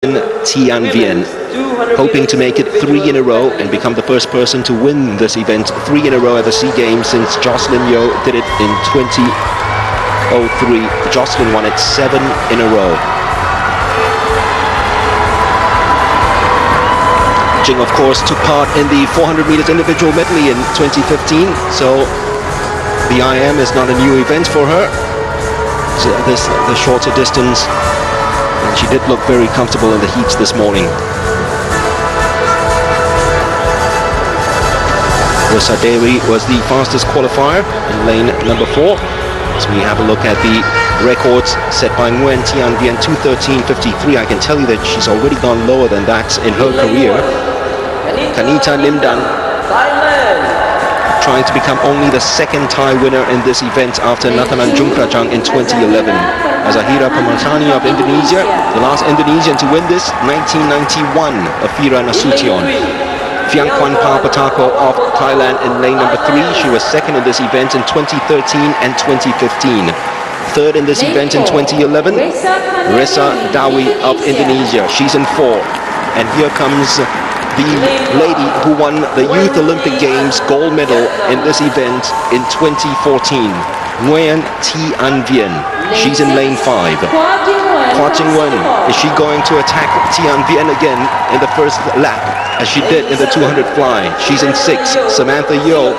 Viên, hoping to make it 3 in a row and become the first person to win this event 3 in a row at the SEA Games since Jocelyn Yeo did it in 2003. Jocelyn won it 7 in a row. Jing, of course, took part in the 400 meters individual medley in 2015, so the IM is not a new event for her. So the shorter distance. And she did look very comfortable in the heats this morning. Rissa Dewi was the fastest qualifier in lane number 4. So we have a look at the records set by Nguyen Thi Vien, 2:13.53. I can tell you that she's already gone lower than that in her career. Kanita Nimdan trying to become only the second Thai winner in this event after Nathanan Jungkrajang in 2011. Azahira Pamatani of Indonesia, the last Indonesian to win this, 1991, Afira Nasution. Phiangkwan Papatako of Thailand in lane number 3. She was second in this event in 2013 and 2015. Third in this event in 2011, Rissa Dewi of Indonesia. She's in 4. And here comes the lady who won the Youth Olympic Games gold medal in this event in 2014, Nguyen Thi Vien. She's in lane 5. Kwa Jing-wen, is she going to attack Thi Vien again in the first lap, as she did in the 200 fly? She's in 6. Samantha Yeo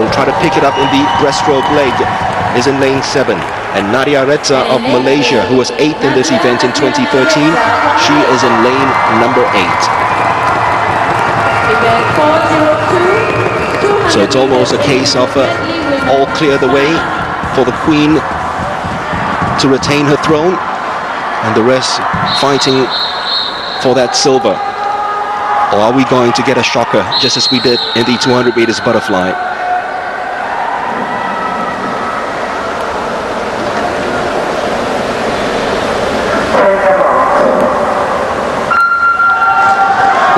will try to pick it up in the breaststroke leg, is in lane 7. And Nadia Reza of Malaysia, who was 8th in this event in 2013, she is in lane number 8. So it's almost a case of all clear the way for the Queen to retain her throne, and the rest fighting for that silver. Or are we going to get a shocker, just as we did in the 200 meters butterfly?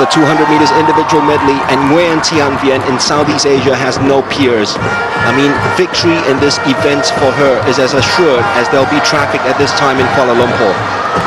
The 200 meters individual medley, and Nguyen Thi Vien in Southeast Asia has no peers. I mean, victory in this event for her is as assured as there'll be traffic at this time in Kuala Lumpur.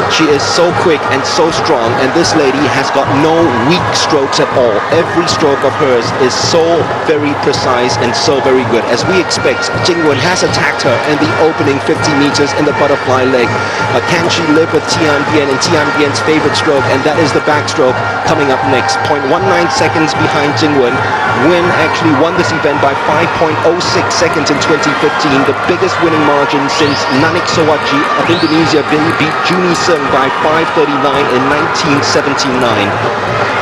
She is so quick and so strong, and this lady has got no weak strokes at all. Every stroke of hers is so very precise and so very good. As we expect, Jingwen has attacked her in the opening 50 meters in the butterfly leg. But can she live with Thi Vien and Thi Vien's favorite stroke, and that is the backstroke coming up next. 0.19 seconds behind Jingwen. Nguyen actually won this event by 5.06 seconds in 2015, the biggest winning margin since Nanik Sawaji of Indonesia beat Juni Sung by 5:39 in 1979.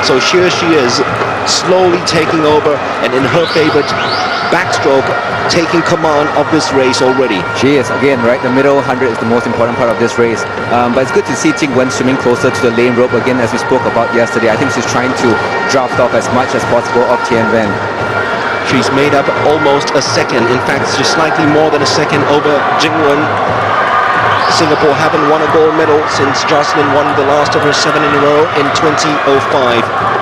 So here she is, slowly taking over, and in her favorite backstroke, taking command of this race already. She is, again, right, the middle 100 is the most important part of this race. But it's good to see Jingwen swimming closer to the lane rope again, as we spoke about yesterday. I think she's trying to draft off as much as possible of Thi Vien. She's made up almost a second, in fact just slightly more than a second over Jingwen. Singapore haven't won a gold medal since Jocelyn won the last of her 7 in a row in 2005.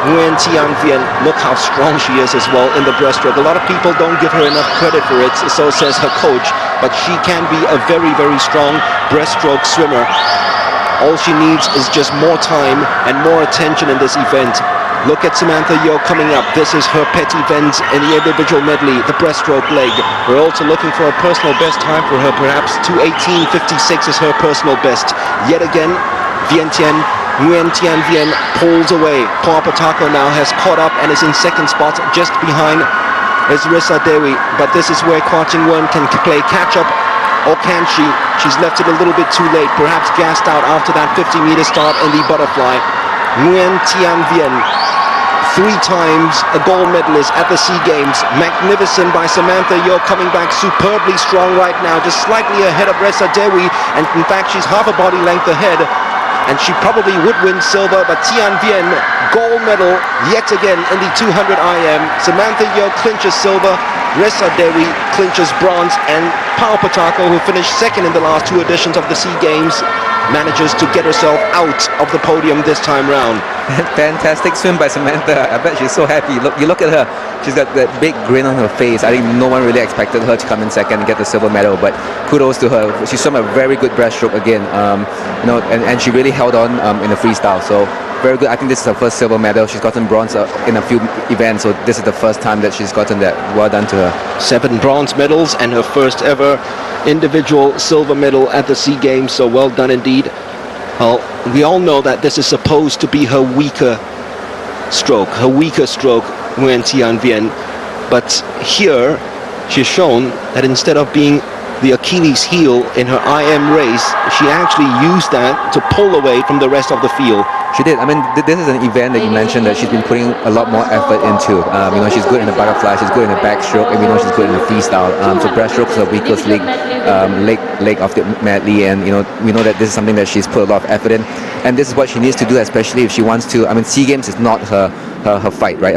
Nguyen Thi Vien, look how strong she is as well in the breaststroke. A lot of people don't give her enough credit for it, so says her coach, but she can be a very, very strong breaststroke swimmer. All she needs is just more time and more attention in this event. Look at Samantha Yeo coming up. This is her pet event in the individual medley, the breaststroke leg. We're also looking for a personal best time for her, perhaps 2:18.56 is her personal best. Yet again, Nguyen Thi Vien pulls away. Papatako now has caught up and is in second spot, just behind is Rissa Dewi. But this is where Kwa Jing-wen can play catch-up, or can she? She's left it a little bit too late, perhaps gassed out after that 50-meter start in the butterfly. Nguyen Thi Vien, 3 times a gold medalist at the SEA Games. Magnificent by Samantha Yeo, coming back superbly strong right now, just slightly ahead of Rissa Dewi, and in fact she's half a body length ahead, and she probably would win silver. But Thi Vien, gold medal yet again in the 200 IM. Samantha Yeo clinches silver, Ressa Dewi clinches bronze, and Pao Patako, who finished second in the last two editions of the SEA Games, manages to get herself out of the podium this time round. Fantastic swim by Samantha. I bet she's so happy. You look at her. She's got that big grin on her face. I think no one really expected her to come in second and get the silver medal, but kudos to her. She swam a very good breaststroke again. And she really held on in the freestyle. So very good. I think this is her first silver medal. She's gotten bronze in a few events, so this is the first time that she's gotten that. Well done to her. 7 bronze medals and her first ever individual silver medal at the SEA Games, so well done indeed. Well, we all know that this is supposed to be her weaker stroke, Nguyen Thi Vien. But here, she's shown that instead of being the Achilles heel in her IM race, she actually used that to pull away from the rest of the field. She did. I mean, this is an event that you mentioned that she's been putting a lot more effort into. She's good in the butterfly, she's good in the backstroke, and we know she's good in the freestyle. So breaststroke is her weakest leg of the medley, and we know that this is something that she's put a lot of effort in, and this is what she needs to do, especially if she wants to. I mean, SEA Games is not her fight, right?